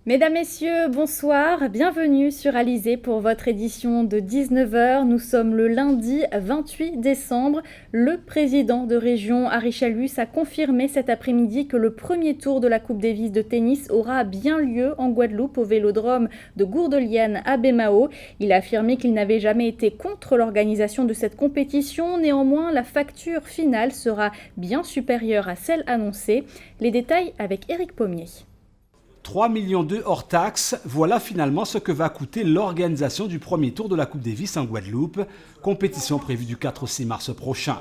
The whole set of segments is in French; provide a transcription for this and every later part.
Mesdames, Messieurs, bonsoir, bienvenue sur Alizé pour votre édition de 19h. Nous sommes le lundi 28 décembre. Le président de région, Harry Chalus, a confirmé cet après-midi que le premier tour de la Coupe Davis de tennis aura bien lieu en Guadeloupe au vélodrome de Gourdeliane à Baie-Mahault. Il a affirmé qu'il n'avait jamais été contre l'organisation de cette compétition. Néanmoins, la facture finale sera bien supérieure à celle annoncée. Les détails avec Éric Pommier. 3,2 millions hors taxes, voilà finalement ce que va coûter l'organisation du premier tour de la Coupe Davis en Guadeloupe, compétition prévue du 4 au 6 mars prochain.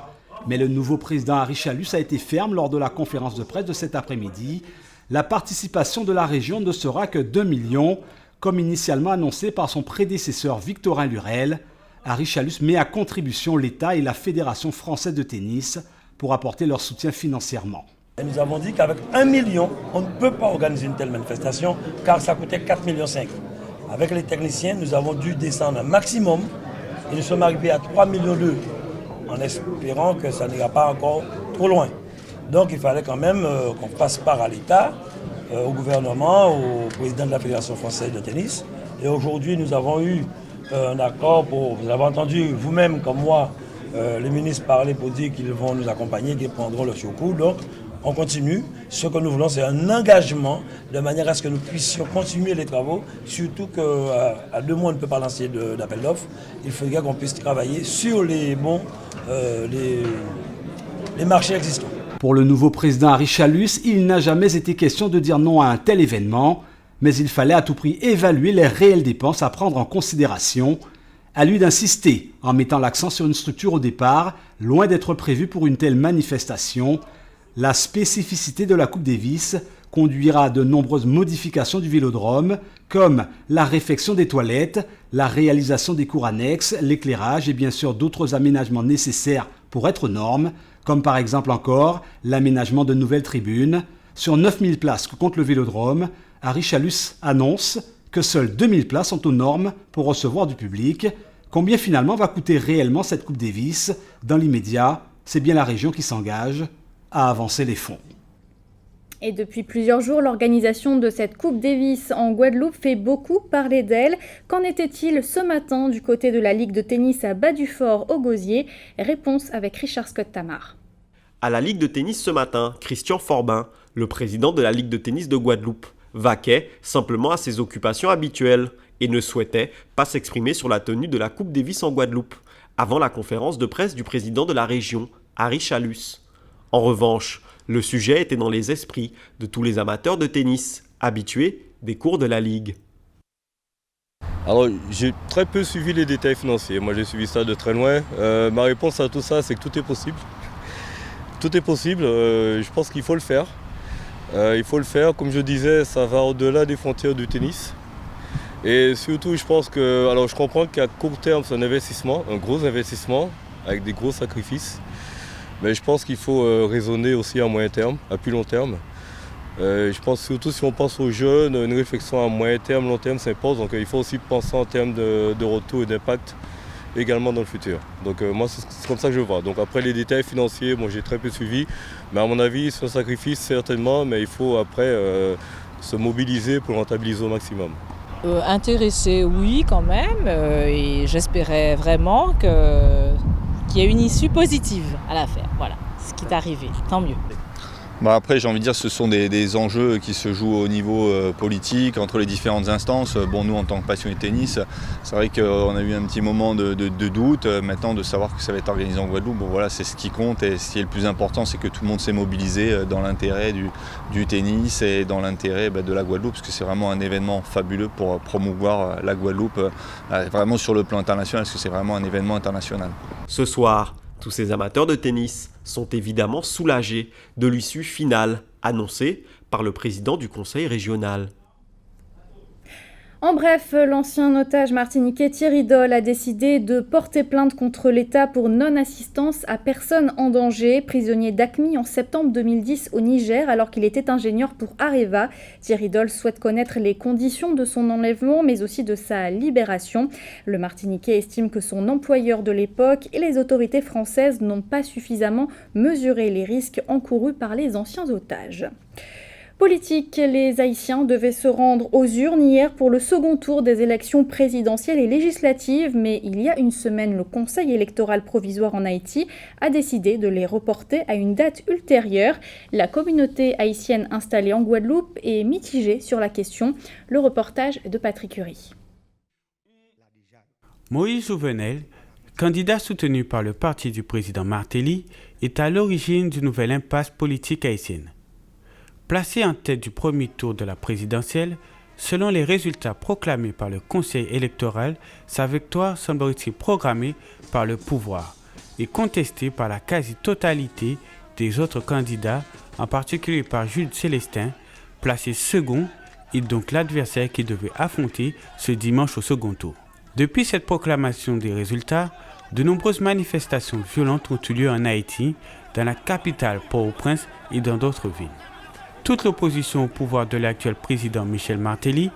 Mais le nouveau président Harry Chalus a été ferme lors de la conférence de presse de cet après-midi. La participation de la région ne sera que 2 millions, comme initialement annoncé par son prédécesseur Victorin Lurel. Harry Chalus met à contribution l'État et la Fédération française de tennis pour apporter leur soutien financièrement. Et nous avons dit qu'avec 1 million, on ne peut pas organiser une telle manifestation car ça coûtait 4,5 millions. Avec les techniciens, nous avons dû descendre un maximum et nous sommes arrivés à 3,2 millions en espérant que ça n'ira pas encore trop loin. Donc il fallait quand même qu'on passe part à l'État, au gouvernement, au président de la Fédération française de tennis. Et aujourd'hui, nous avons eu un accord pour, vous avez entendu vous-même comme moi, les ministres parler pour dire qu'ils vont nous accompagner, qu'ils prendront le surcoût. Donc, on continue. Ce que nous voulons, c'est un engagement de manière à ce que nous puissions continuer les travaux, surtout qu'à 2 mois, on ne peut pas lancer d'appel d'offres. Il faudrait qu'on puisse travailler sur les marchés existants. Pour le nouveau président Harry Chalus, il n'a jamais été question de dire non à un tel événement, mais il fallait à tout prix évaluer les réelles dépenses à prendre en considération. À lui d'insister en mettant l'accent sur une structure au départ, loin d'être prévue pour une telle manifestation. La spécificité de la Coupe Davis conduira à de nombreuses modifications du vélodrome, comme la réfection des toilettes, la réalisation des cours annexes, l'éclairage et bien sûr d'autres aménagements nécessaires pour être aux normes, comme par exemple encore l'aménagement de nouvelles tribunes. Sur 9000 places que compte le vélodrome, Harry Chalus annonce que seules 2000 places sont aux normes pour recevoir du public. Combien finalement va coûter réellement cette Coupe Davis? Dans l'immédiat, c'est bien la région qui s'engage à avancer les fonds. Et depuis plusieurs jours, l'organisation de cette Coupe Davis en Guadeloupe fait beaucoup parler d'elle. Qu'en était-il ce matin du côté de la Ligue de tennis à Bas-du-Fort au Gosier? Réponse avec Richard Scott-Tamar. À la Ligue de tennis ce matin, Christian Forbin, le président de la Ligue de tennis de Guadeloupe, vaquait simplement à ses occupations habituelles et ne souhaitait pas s'exprimer sur la tenue de la Coupe Davis en Guadeloupe, avant la conférence de presse du président de la région, Harry Chalus. En revanche, le sujet était dans les esprits de tous les amateurs de tennis, habitués des cours de la Ligue. Alors, j'ai très peu suivi les détails financiers. Moi, j'ai suivi ça de très loin. Ma réponse à tout ça, c'est que tout est possible. Tout est possible. Je pense qu'il faut le faire. Il faut le faire. Comme je disais, ça va au-delà des frontières du tennis. Et surtout, je pense que... Alors, je comprends qu'à court terme, c'est un investissement, un gros investissement, avec des gros sacrifices. Mais je pense qu'il faut raisonner aussi à moyen terme, à plus long terme. Je pense surtout si on pense aux jeunes, une réflexion à moyen terme, long terme s'impose. Donc il faut aussi penser en termes de retour et d'impact également dans le futur. Donc moi c'est comme ça que je le vois. Donc après les détails financiers, j'ai très peu suivi. Mais à mon avis c'est un sacrifice certainement, mais il faut après se mobiliser pour le rentabiliser au maximum. Intéressé, oui quand même. Et j'espérais vraiment qu'il y ait une issue positive à l'affaire. Voilà, ce qui est arrivé, tant mieux. Après, j'ai envie de dire, ce sont des enjeux qui se jouent au niveau politique, entre les différentes instances. Nous, en tant que passionnés de tennis, c'est vrai qu'on a eu un petit moment de doute. Maintenant, de savoir que ça va être organisé en Guadeloupe, c'est ce qui compte. Et ce qui est le plus important, c'est que tout le monde s'est mobilisé dans l'intérêt du tennis et dans l'intérêt de la Guadeloupe, parce que c'est vraiment un événement fabuleux pour promouvoir la Guadeloupe, vraiment sur le plan international, parce que c'est vraiment un événement international. Ce soir, tous ces amateurs de tennis sont évidemment soulagés de l'issue finale annoncée par le président du conseil régional. En bref, l'ancien otage martiniquais Thierry Doll a décidé de porter plainte contre l'État pour non-assistance à personne en danger. Prisonnier d'AQMI en septembre 2010 au Niger alors qu'il était ingénieur pour Areva. Thierry Doll souhaite connaître les conditions de son enlèvement mais aussi de sa libération. Le Martiniquais estime que son employeur de l'époque et les autorités françaises n'ont pas suffisamment mesuré les risques encourus par les anciens otages. Politique, les Haïtiens devaient se rendre aux urnes hier pour le second tour des élections présidentielles et législatives, mais il y a une semaine, le Conseil électoral provisoire en Haïti a décidé de les reporter à une date ultérieure. La communauté haïtienne installée en Guadeloupe est mitigée sur la question. Le reportage de Patrick Curie. Moïse Jouvenel, candidat soutenu par le parti du président Martelly, est à l'origine d'une nouvelle impasse politique haïtienne. Placé en tête du premier tour de la présidentielle, selon les résultats proclamés par le Conseil électoral, sa victoire semblerait-il programmée par le pouvoir et contestée par la quasi-totalité des autres candidats, en particulier par Jules Célestin, placé second et donc l'adversaire qu'il devait affronter ce dimanche au second tour. Depuis cette proclamation des résultats, de nombreuses manifestations violentes ont eu lieu en Haïti, dans la capitale Port-au-Prince et dans d'autres villes. Toute l'opposition au pouvoir de l'actuel président Michel Martelly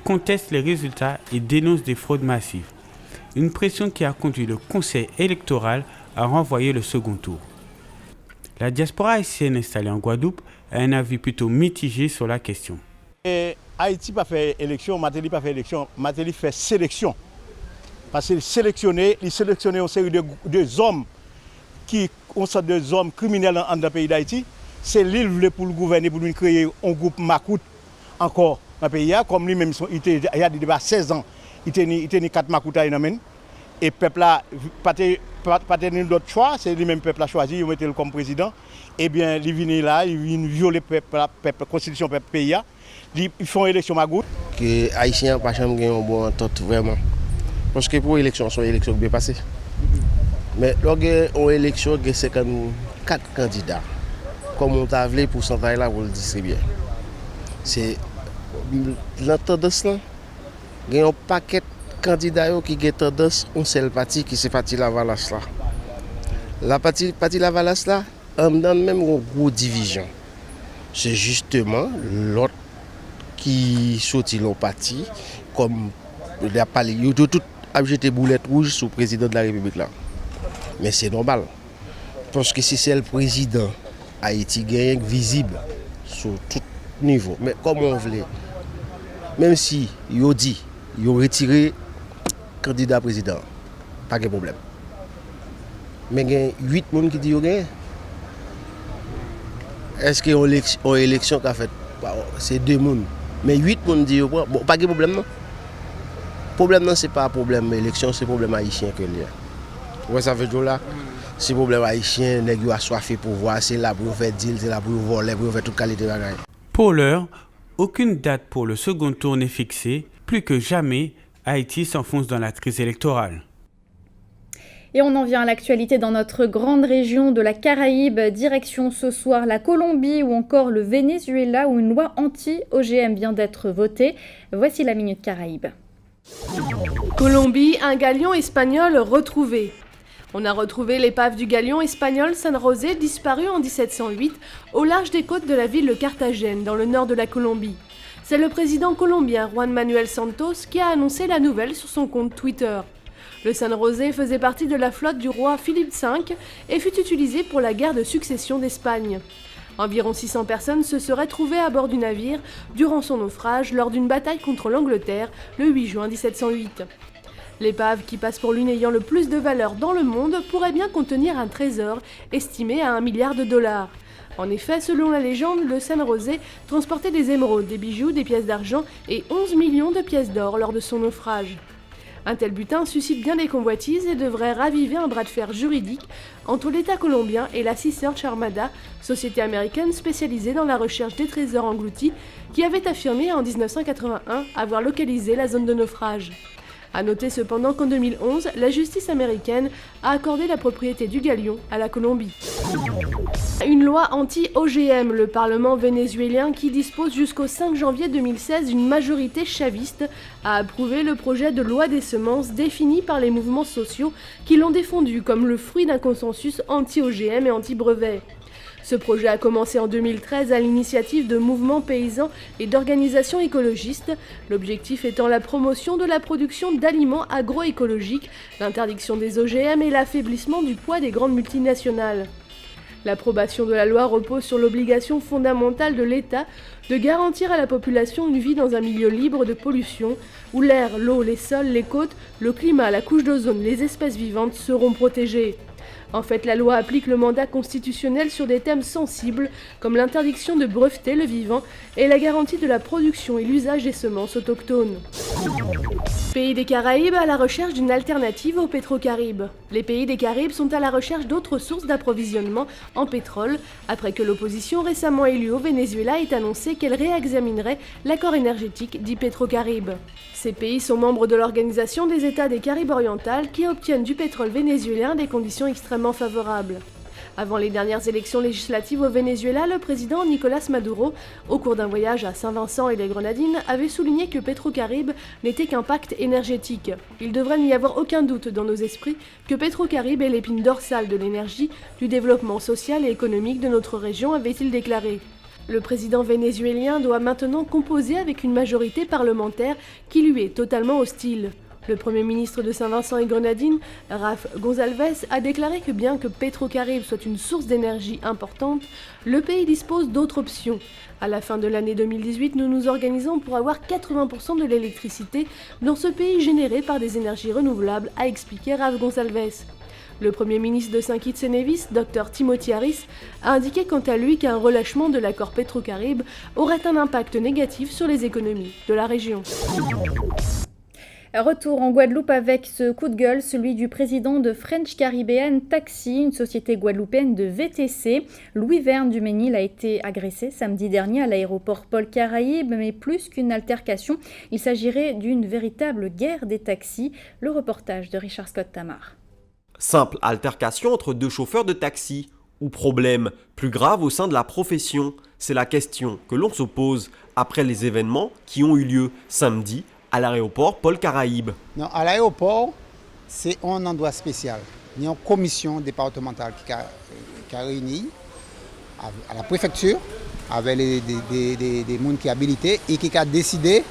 conteste les résultats et dénonce des fraudes massives. Une pression qui a conduit le Conseil électoral à renvoyer le second tour. La diaspora haïtienne installée en Guadeloupe a un avis plutôt mitigé sur la question. Haïti n'a pas fait élection, Martelly n'a pas fait élection, Martelly fait sélection. Parce qu'il sélectionne une série de hommes qui sont des hommes criminels dans le pays d'Haïti. C'est lui qui pour le gouverner, pour nous créer un groupe Makout encore dans le pays. Comme lui-même, il y a 16 ans, il a 4 Makout à Inamen. Et le peuple n'a pas tenu d'autre choix, c'est lui-même le peuple a choisi, il mettait comme président. Eh bien, il vient là, il vient violer la constitution du pays. Ils font élection Makout. Les Haïtiens n'ont pas jamais une bonne entente vraiment. Parce que pour l'élection, c'est une élection bien passée. Mais lorsqu'il y a une élection, c'est comme 4 candidats. Comme on t'a vu pour pourcentage là, vous le distribuez. C'est la tendance là. Il y a un paquet de candidats qui ont tendance à une seule partie qui c'est parti Lavalas là. La partie Lavalas là, on donne même une grosse division. C'est justement l'autre qui sortit l'autre parti, comme il a parlé, il a tout jeté boulette rouge sur le président de la République là. Mais c'est normal. Parce que si c'est le président, Haïti gagne visible sur tout niveau. Mais comme on voulait, même si ils ont dit, ils ont retiré le candidat président, pas de problème. Mais il y a 8 personnes qui disent qu'ils ont gagné. Est-ce qu'il y a une élection qu'a fait? C'est 2 personnes. Mais 8 personnes disent bon, pas de problème non. Le problème, ce n'est pas un problème d'élection, c'est un problème haïtien que l'il y a. Ouais, ça veut dire là, c'est un problème haïtien, les gens assoiffés pour voir, c'est là pour faire deal, c'est là pour voler, pour faire toute qualité de bagaille. Pour l'heure, aucune date pour le second tour n'est fixée. Plus que jamais, Haïti s'enfonce dans la crise électorale. Et on en vient à l'actualité dans notre grande région de la Caraïbe. Direction ce soir la Colombie ou encore le Venezuela où une loi anti-OGM vient d'être votée. Voici la Minute Caraïbe. Colombie, un galion espagnol retrouvé. On a retrouvé l'épave du galion espagnol San José disparu en 1708 au large des côtes de la ville de Carthagène, dans le nord de la Colombie. C'est le président colombien Juan Manuel Santos qui a annoncé la nouvelle sur son compte Twitter. Le San José faisait partie de la flotte du roi Philippe V et fut utilisé pour la guerre de succession d'Espagne. Environ 600 personnes se seraient trouvées à bord du navire durant son naufrage lors d'une bataille contre l'Angleterre le 8 juin 1708. L'épave, qui passe pour l'une ayant le plus de valeur dans le monde, pourrait bien contenir un trésor estimé à $1 milliard. En effet, selon la légende, le San José transportait des émeraudes, des bijoux, des pièces d'argent et 11 millions de pièces d'or lors de son naufrage. Un tel butin suscite bien des convoitises et devrait raviver un bras de fer juridique entre l'État colombien et la Sea Search Armada, société américaine spécialisée dans la recherche des trésors engloutis, qui avait affirmé en 1981 avoir localisé la zone de naufrage. A noter cependant qu'en 2011, la justice américaine a accordé la propriété du galion à la Colombie. Une loi anti-OGM, le Parlement vénézuélien qui dispose jusqu'au 5 janvier 2016 d'une majorité chaviste a approuvé le projet de loi des semences défini par les mouvements sociaux qui l'ont défendu comme le fruit d'un consensus anti-OGM et anti-brevet. Ce projet a commencé en 2013 à l'initiative de mouvements paysans et d'organisations écologistes, l'objectif étant la promotion de la production d'aliments agroécologiques, l'interdiction des OGM et l'affaiblissement du poids des grandes multinationales. L'approbation de la loi repose sur l'obligation fondamentale de l'État de garantir à la population une vie dans un milieu libre de pollution, où l'air, l'eau, les sols, les côtes, le climat, la couche d'ozone, les espèces vivantes seront protégées. En fait, la loi applique le mandat constitutionnel sur des thèmes sensibles, comme l'interdiction de breveter le vivant et la garantie de la production et l'usage des semences autochtones. Pays des Caraïbes à la recherche d'une alternative aux Pétrocaraïbes. Les pays des Caraïbes sont à la recherche d'autres sources d'approvisionnement en pétrole, après que l'opposition récemment élue au Venezuela ait annoncé qu'elle réexaminerait l'accord énergétique dit Pétrocaraïbes. Ces pays sont membres de l'Organisation des États des Caraïbes orientales qui obtiennent du pétrole vénézuélien des conditions extrêmement favorables. Avant les dernières élections législatives au Venezuela, le président Nicolás Maduro, au cours d'un voyage à Saint-Vincent et les Grenadines, avait souligné que Pétrocaraïbes n'était qu'un pacte énergétique. Il devrait n'y avoir aucun doute dans nos esprits que Pétrocaraïbes est l'épine dorsale de l'énergie, du développement social et économique de notre région, avait-il déclaré. Le président vénézuélien doit maintenant composer avec une majorité parlementaire qui lui est totalement hostile. Le premier ministre de Saint-Vincent et Grenadines, Rafa González, a déclaré que bien que Pétrocaraïbes soit une source d'énergie importante, le pays dispose d'autres options. À la fin de l'année 2018, nous nous organisons pour avoir 80% de l'électricité dans ce pays générée par des énergies renouvelables, a expliqué Rafa González. Le premier ministre de Saint Kitts et Nevis, Dr Timothy Harris, a indiqué quant à lui qu'un relâchement de l'accord Pétrocaraïbes aurait un impact négatif sur les économies de la région. Retour en Guadeloupe avec ce coup de gueule, celui du président de French Caribbean Taxi, une société guadeloupéenne de VTC. Louis Verne du Ménil a été agressé samedi dernier à l'aéroport Paul Caraïbes, mais plus qu'une altercation, il s'agirait d'une véritable guerre des taxis. Le reportage de Richard Scott Tamar. Simple altercation entre deux chauffeurs de taxi, ou problème plus grave au sein de la profession? C'est la question que l'on se pose après les événements qui ont eu lieu samedi à l'aéroport Paul Caraïbes. Non, à l'aéroport, c'est un endroit spécial. Il y a une commission départementale qui a réuni à la préfecture avec des gens qui sont habilités et qui a décidé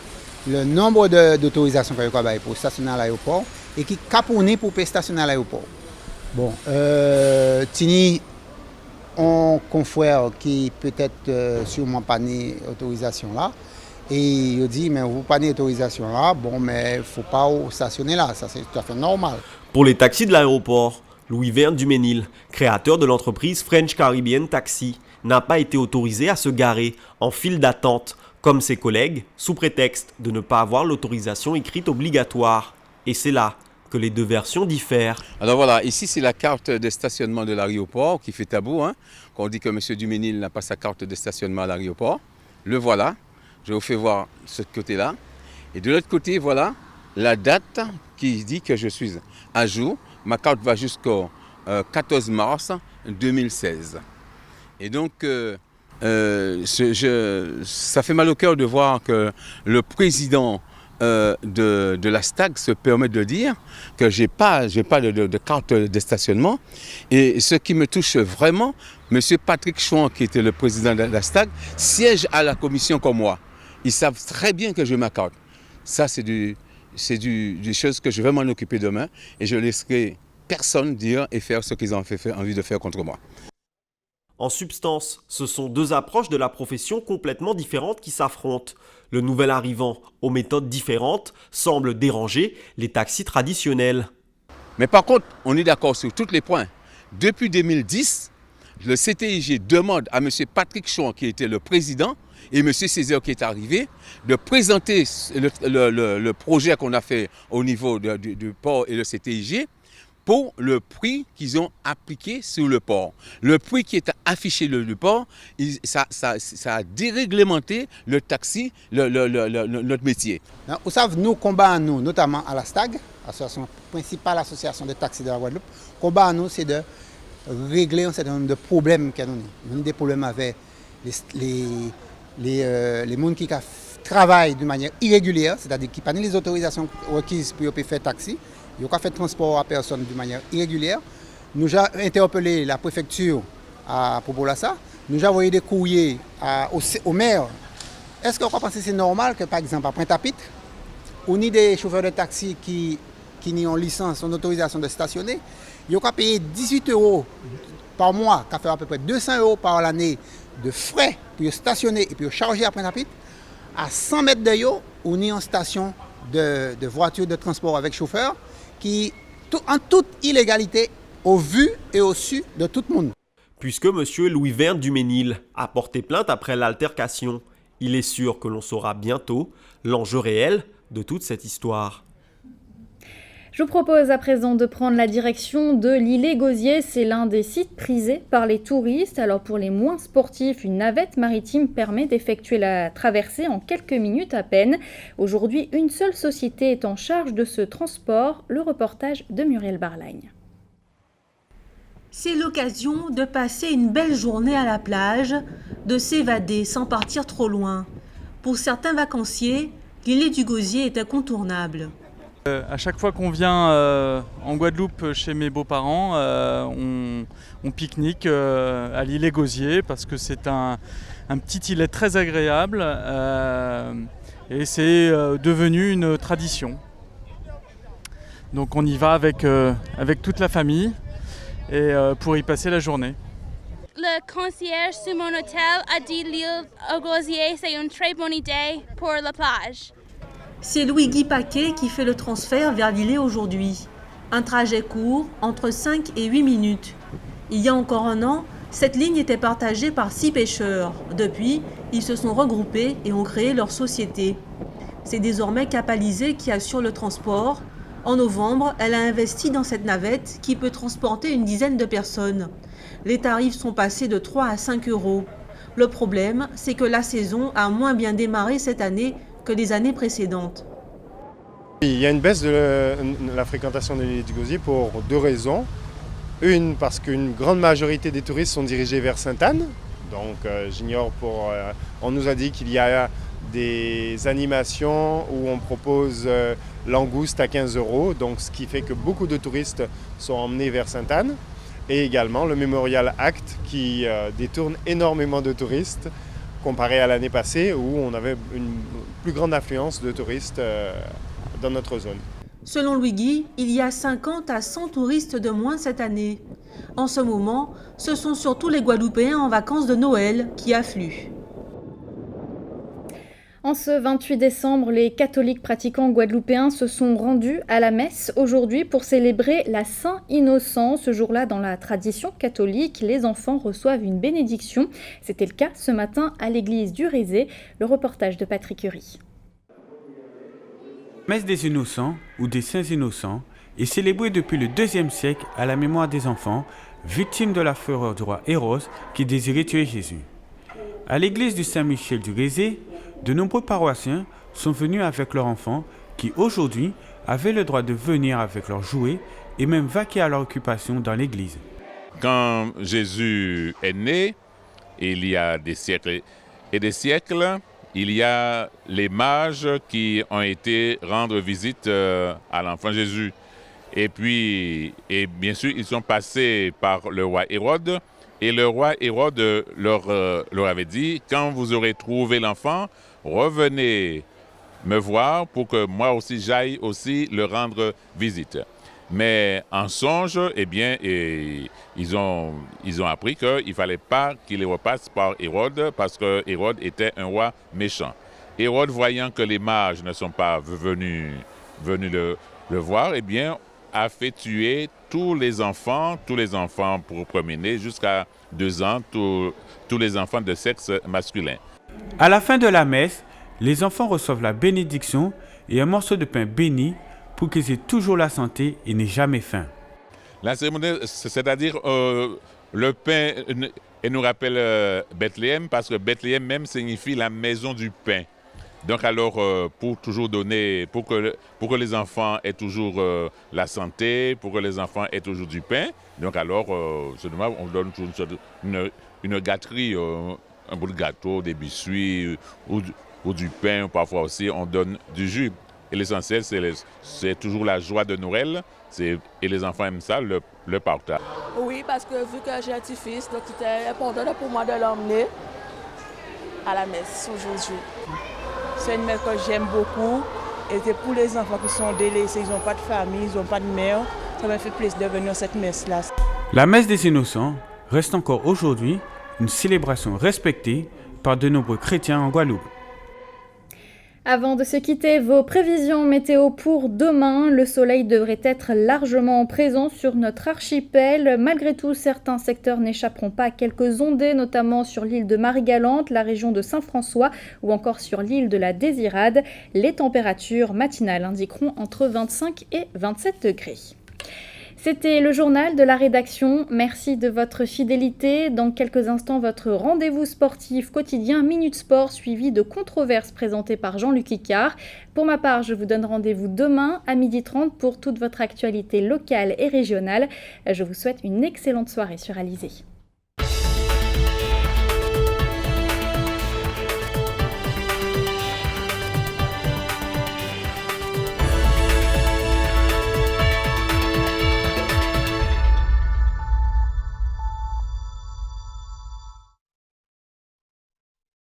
le nombre d'autorisations qu'il y a pour stationner à l'aéroport et qui a caponné pour stationner à l'aéroport. Bon, Tini, un confrère qui peut-être sûrement pas né autorisation là. Et il dit, mais vous n'avez pas d'autorisation là, bon, mais il ne faut pas stationner là, ça c'est tout à fait normal. Pour les taxis de l'aéroport, Louis Verne du Ménil, créateur de l'entreprise French Caribbean Taxi, n'a pas été autorisé à se garer en file d'attente, comme ses collègues, sous prétexte de ne pas avoir l'autorisation écrite obligatoire. Et c'est là que les deux versions diffèrent. Alors voilà, ici c'est la carte de stationnement de l'aéroport qui fait tabou, hein, quand on dit que M. Duménil n'a pas sa carte de stationnement à l'aéroport. Le voilà. Je vous fais voir ce côté-là. Et de l'autre côté, voilà la date qui dit que je suis à jour. Ma carte va jusqu'au 14 mars 2016. Et donc, ça fait mal au cœur de voir que le président de la STAG se permet de dire que je n'ai pas de carte de stationnement. Et ce qui me touche vraiment, M. Patrick Chouan, qui était le président de la STAG, siège à la commission comme moi. Ils savent très bien que je m'accorde. Ça, c'est des choses que je vais m'en occuper demain et je laisserai personne dire et faire ce qu'ils ont envie de faire contre moi. En substance, ce sont deux approches de la profession complètement différentes qui s'affrontent. Le nouvel arrivant, aux méthodes différentes, semble déranger les taxis traditionnels. Mais par contre, on est d'accord sur tous les points. Depuis 2010, le CTIG demande à M. Patrick Chouan, qui était le président, et M. Césaire qui est arrivé, de présenter le projet qu'on a fait au niveau du port et le CTIG pour le prix qu'ils ont appliqué sur le port. Le prix qui est affiché le port, ça a déréglementé le taxi, notre métier. Vous savez, nous combattons, notamment à la STAG, l'association principale association de taxis de la Guadeloupe, combattons, c'est de régler un certain nombre de problèmes qu'il y a. Nous avons des problèmes avec les gens qui travaillent de manière irrégulière, c'est-à-dire qui n'ont pas les autorisations requises pour faire taxi, ils ont fait transport à personne de manière irrégulière. Nous avons interpellé la préfecture à propos de ça. Nous avons envoyé des courriers au maire. Est-ce qu'on pense que c'est normal que, par exemple, à Pointe-à-Pitre, on ait des chauffeurs de taxi qui n'ont licence, ont autorisation de stationner, ils ont payé 18 € par mois, qui fait à peu près 200 € par l'année de frais pour stationner et pour charger après la pite. À 100 mètres de eux, on est en station de voiture de transport avec chauffeur qui, en toute illégalité, au vu et au su de tout le monde. Puisque M. Louis-Verne Duménil a porté plainte après l'altercation, il est sûr que l'on saura bientôt l'enjeu réel de toute cette histoire. Je vous propose à présent de prendre la direction de l'Îlet-Gosier. C'est l'un des sites prisés par les touristes. Alors pour les moins sportifs, une navette maritime permet d'effectuer la traversée en quelques minutes à peine. Aujourd'hui, une seule société est en charge de ce transport. Le reportage de Muriel Barlagne. C'est l'occasion de passer une belle journée à la plage, de s'évader sans partir trop loin. Pour certains vacanciers, l'îlet du Gosier est incontournable. À chaque fois qu'on vient en Guadeloupe chez mes beaux-parents, on pique-nique à l'îlet Gosier parce que c'est un petit îlet très agréable et c'est devenu une tradition. Donc on y va avec toute la famille et pour y passer la journée. Le concierge sur mon hôtel a dit l'île au Gosier, c'est une très bonne idée pour la plage. C'est Louis-Guy Paquet qui fait le transfert vers l'îlet aujourd'hui. Un trajet court, entre 5 et 8 minutes. Il y a encore un an, cette ligne était partagée par 6 pêcheurs. Depuis, ils se sont regroupés et ont créé leur société. C'est désormais Capalisé qui assure le transport. En novembre, elle a investi dans cette navette qui peut transporter une dizaine de personnes. Les tarifs sont passés de 3 à 5 €. Le problème, c'est que la saison a moins bien démarré cette année que les années précédentes. Il y a une baisse de la fréquentation de l'îlet du Gosier pour 2 raisons. Une, parce qu'une grande majorité des touristes sont dirigés vers Sainte-Anne. Donc on nous a dit qu'il y a des animations où on propose langouste à 15 €, donc ce qui fait que beaucoup de touristes sont emmenés vers Sainte-Anne. Et également le Memorial Act qui détourne énormément de touristes comparé à l'année passée où on avait une plus grande affluence de touristes dans notre zone. Selon Louis-Guy, il y a 50 à 100 touristes de moins cette année. En ce moment, ce sont surtout les Guadeloupéens en vacances de Noël qui affluent. En ce 28 décembre, les catholiques pratiquants guadeloupéens se sont rendus à la messe aujourd'hui pour célébrer la Saint-Innocent. Ce jour-là, dans la tradition catholique, les enfants reçoivent une bénédiction. C'était le cas ce matin à l'église du Rézé. Le reportage de Patrick Curie. La messe des Innocents ou des Saints Innocents est célébrée depuis le IIe siècle à la mémoire des enfants victimes de la fureur du roi Hérode qui désirait tuer Jésus. À l'église du Saint-Michel du Rézé, de nombreux paroissiens sont venus avec leurs enfants qui, aujourd'hui, avaient le droit de venir avec leurs jouets et même vaquer à leur occupation dans l'église. Quand Jésus est né, il y a des siècles et des siècles, il y a les mages qui ont été rendre visite à l'enfant Jésus. Et bien sûr, ils sont passés par le roi Hérode. Et le roi Hérode leur avait dit, quand vous aurez trouvé l'enfant, revenez me voir pour que moi aussi j'aille aussi le rendre visite. Mais en songe, ils ont appris qu'il ne fallait pas qu'il repasse par Hérode parce que Hérode était un roi méchant. Hérode, voyant que les mages ne sont pas venus le voir, a fait tuer tous les enfants pour promener jusqu'à 2 ans, tous les enfants de sexe masculin. À la fin de la messe, les enfants reçoivent la bénédiction et un morceau de pain béni pour qu'ils aient toujours la santé et n'aient jamais faim. La cérémonie, c'est-à-dire le pain, elle nous rappelle Bethléem parce que Bethléem même signifie la maison du pain. Donc alors, pour toujours donner, pour que les enfants aient toujours la santé, pour que les enfants aient toujours du pain, donc alors, on donne une gâterie, un bout de gâteau, des biscuits ou du pain, parfois aussi on donne du jus. Et l'essentiel, c'est toujours la joie de Noël, et les enfants aiment ça, le partage. Oui, parce que vu que j'ai un petit-fils, donc c'était important pour moi de l'emmener à la messe aujourd'hui. C'est une messe que j'aime beaucoup et c'est pour les enfants qui sont délaissés, ils n'ont pas de famille, ils n'ont pas de mère. Ça m'a fait plaisir de venir à cette messe-là. La messe des Innocents reste encore aujourd'hui une célébration respectée par de nombreux chrétiens en Guadeloupe. Avant de se quitter, vos prévisions météo pour demain. Le soleil devrait être largement présent sur notre archipel. Malgré tout, certains secteurs n'échapperont pas à quelques ondées, notamment sur l'île de Marie-Galante, la région de Saint-François ou encore sur l'île de la Désirade. Les températures matinales indiqueront entre 25 et 27 degrés. C'était le journal de la rédaction. Merci de votre fidélité. Dans quelques instants, votre rendez-vous sportif quotidien Minute Sport suivi de controverses présentées par Jean-Luc Icard. Pour ma part, je vous donne rendez-vous demain à 12h30 pour toute votre actualité locale et régionale. Je vous souhaite une excellente soirée sur Alizé.